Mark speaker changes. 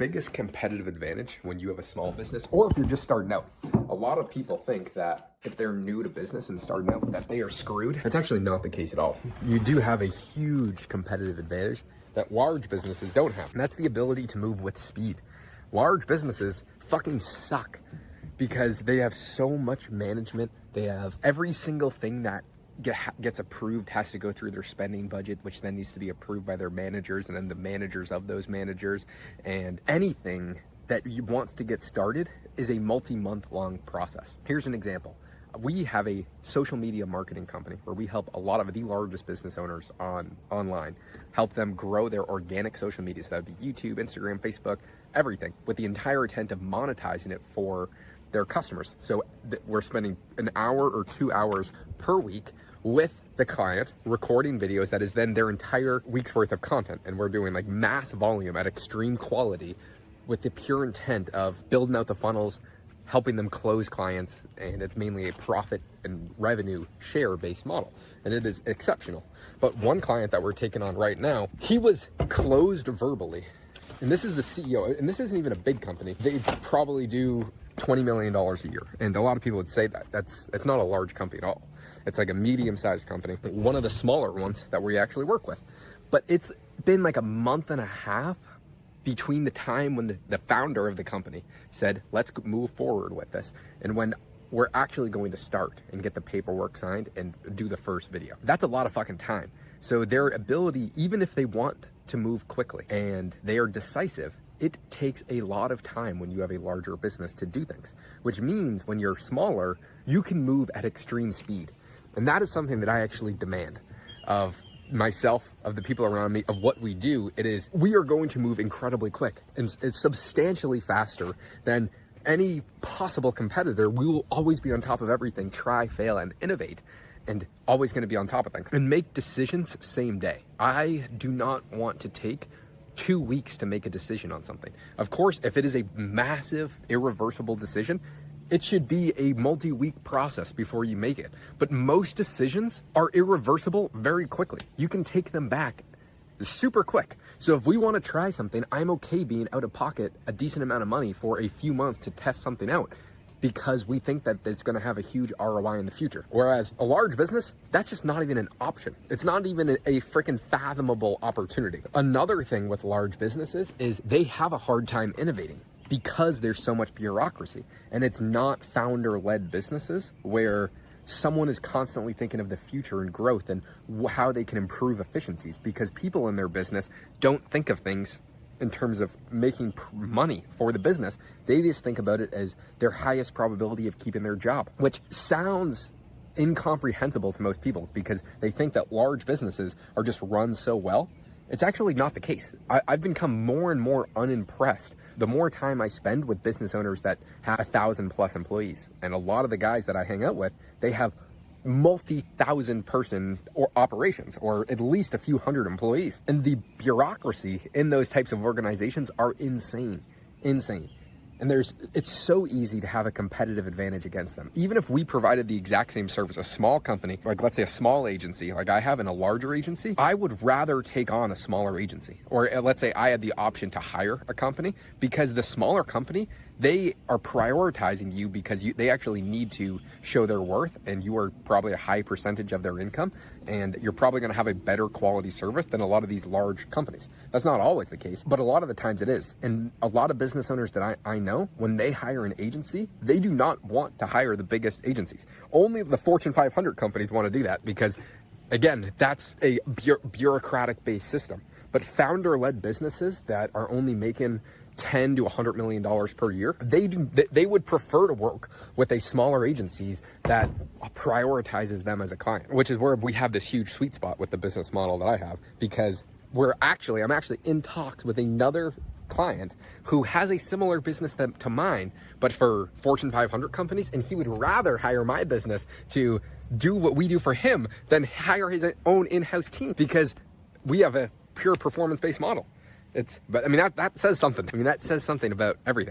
Speaker 1: biggest competitive advantage when you have a small business, or if you're just starting out. A lot of people think that if they're new to business and starting out, that they are screwed. That's actually not the case at all. You do have a huge competitive advantage that large businesses don't have, and that's the ability to move with speed. Large businesses fucking suck because they have so much management. They have every single thing that gets approved has to go through their spending budget, which then needs to be approved by their managers and then the managers of those managers. And anything that wants to get started is a multi-month long process. Here's an example. We have a social media marketing company where we help a lot of the largest business owners online, help them grow their organic social media. So that would be YouTube, Instagram, Facebook, everything, with the entire intent of monetizing it for their customers. So we're spending an hour or 2 hours per week with the client recording videos that is then their entire week's worth of content. And we're doing like mass volume at extreme quality with the pure intent of building out the funnels, helping them close clients. And it's mainly a profit and revenue share based model. And it is exceptional. But one client that we're taking on right now, he was closed verbally. And this is the CEO, and this isn't even a big company. They probably do $20 million a year. And a lot of people would say that it's not a large company at all. It's like a medium-sized company, one of the smaller ones that we actually work with. But it's been like a month and a half between the time when the founder of the company said, let's move forward with this, and when we're actually going to start and get the paperwork signed and do the first video. That's a lot of fucking time. So their ability, even if they want to move quickly and they are decisive, it takes a lot of time when you have a larger business to do things, which means when you're smaller, you can move at extreme speed. And that is something that I actually demand of myself, of the people around me, of what we do. It is, we are going to move incredibly quick and it's substantially faster than any possible competitor. We will always be on top of everything, try, fail, and innovate, and always going to be on top of things and make decisions same day. I do not want to take 2 weeks to make a decision on something. Of course, if it is a massive, irreversible decision, it should be a multi-week process before you make it. But most decisions are irreversible very quickly. You can take them back super quick. So if we want to try something, I'm okay being out of pocket a decent amount of money for a few months to test something out, because we think that it's going to have a huge ROI in the future. Whereas a large business, that's just not even an option. It's not even a freaking fathomable opportunity. Another thing with large businesses is they have a hard time innovating because there's so much bureaucracy. And it's not founder-led businesses where someone is constantly thinking of the future and growth and how they can improve efficiencies, because people in their business don't think of things in terms of making money for the business. They just think about it as their highest probability of keeping their job, which sounds incomprehensible to most people because they think that large businesses are just run so well. It's actually not the case. I've become more and more unimpressed the more time I spend with business owners that have 1,000+ employees. And a lot of the guys that I hang out with, they have multi-thousand person or operations, or at least a few hundred employees. And the bureaucracy in those types of organizations are insane. And it's so easy to have a competitive advantage against them. Even if we provided the exact same service, a small company, like let's say a small agency, like I have in a larger agency, I would rather take on a smaller agency. Or let's say I had the option to hire a company, because the smaller company, they are prioritizing you because they actually need to show their worth, and you are probably a high percentage of their income, and you're probably going to have a better quality service than a lot of these large companies. That's not always the case, but a lot of the times it is. And a lot of business owners that I know, when they hire an agency, they do not want to hire the biggest agencies. Only the Fortune 500 companies want to do that because, again, that's a bureaucratic-based system. But founder-led businesses that are only making $10 to $100 million per year, they would prefer to work with a smaller agencies that prioritizes them as a client, which is where we have this huge sweet spot with the business model that I have, because I'm actually in talks with another client who has a similar business to mine, but for Fortune 500 companies, and he would rather hire my business to do what we do for him than hire his own in-house team, because we have a pure performance-based model. But I mean, that says something. I mean, that says something about everything.